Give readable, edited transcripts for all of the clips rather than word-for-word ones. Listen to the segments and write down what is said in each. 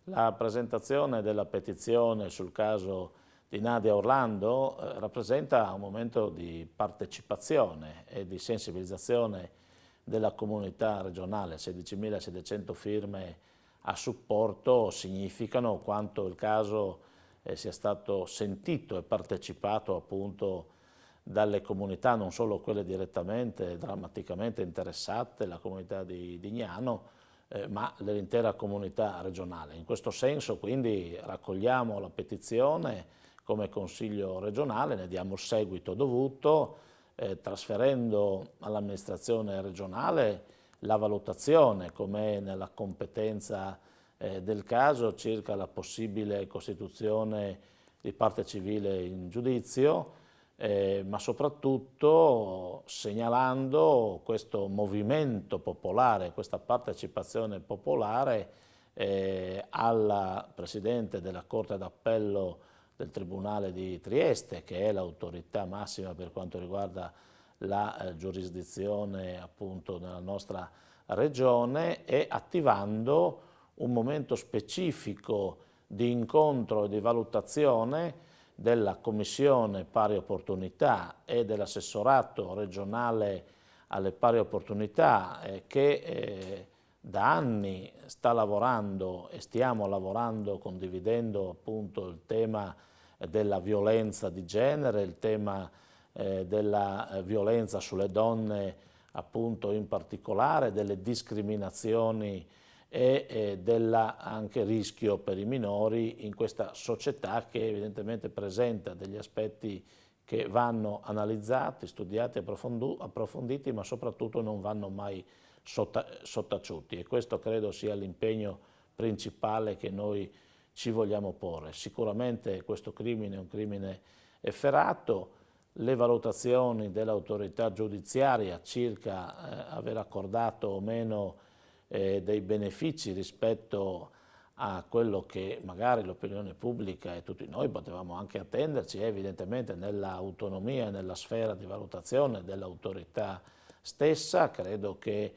La presentazione della petizione sul caso di Nadia Orlando rappresenta un momento di partecipazione e di sensibilizzazione della comunità regionale. 16.700 firme a supporto significano quanto il caso sia stato sentito e partecipato appunto dalle comunità, non solo quelle direttamente, drammaticamente interessate, la comunità di Dignano, ma dell'intera comunità regionale. In questo senso quindi raccogliamo la petizione come Consiglio regionale, ne diamo il seguito dovuto, trasferendo all'amministrazione regionale la valutazione, come nella competenza del caso, circa la possibile costituzione di parte civile in giudizio, ma soprattutto segnalando questo movimento popolare, questa partecipazione popolare alla Presidente della Corte d'Appello del Tribunale di Trieste, che è l'autorità massima per quanto riguarda la giurisdizione appunto nella nostra regione, e attivando un momento specifico di incontro e di valutazione della Commissione Pari Opportunità e dell'assessorato regionale alle pari opportunità che da anni sta lavorando e stiamo lavorando condividendo appunto il tema della violenza di genere, il tema della violenza sulle donne appunto in particolare, delle discriminazioni e anche rischio per i minori in questa società che evidentemente presenta degli aspetti che vanno analizzati, studiati, approfonditi, ma soprattutto non vanno mai sottaciuti, e questo credo sia l'impegno principale che noi ci vogliamo porre. Sicuramente questo crimine è un crimine efferato, le valutazioni dell'autorità giudiziaria circa aver accordato o meno dei benefici rispetto a quello che magari l'opinione pubblica e tutti noi potevamo anche attenderci, evidentemente nell'autonomia e nella sfera di valutazione dell'autorità stessa. Credo che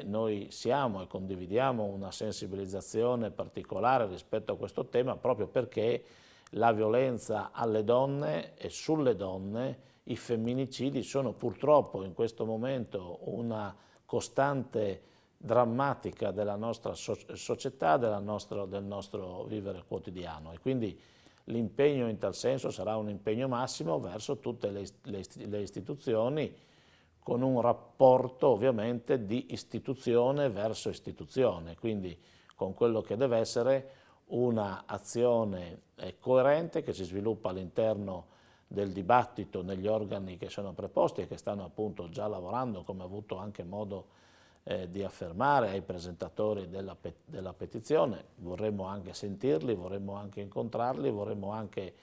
noi siamo e condividiamo una sensibilizzazione particolare rispetto a questo tema, proprio perché la violenza alle donne e sulle donne, i femminicidi sono purtroppo in questo momento una costante drammatica della nostra società, del nostro vivere quotidiano, e quindi l'impegno in tal senso sarà un impegno massimo verso tutte le istituzioni, con un rapporto ovviamente di istituzione verso istituzione, quindi con quello che deve essere un'azione coerente che si sviluppa all'interno del dibattito negli organi che sono preposti e che stanno appunto già lavorando, come ho avuto anche modo di affermare ai presentatori della petizione. Vorremmo anche sentirli, vorremmo anche incontrarli, vorremmo anche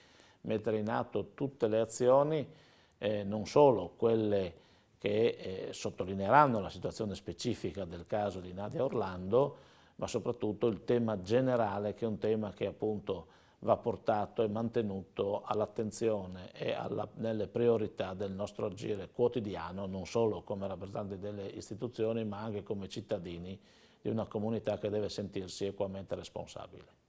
mettere in atto tutte le azioni, non solo quelle che sottolineeranno la situazione specifica del caso di Nadia Orlando, ma soprattutto il tema generale, che è un tema che appunto va portato e mantenuto all'attenzione e nelle priorità del nostro agire quotidiano, non solo come rappresentanti delle istituzioni, ma anche come cittadini di una comunità che deve sentirsi equamente responsabile.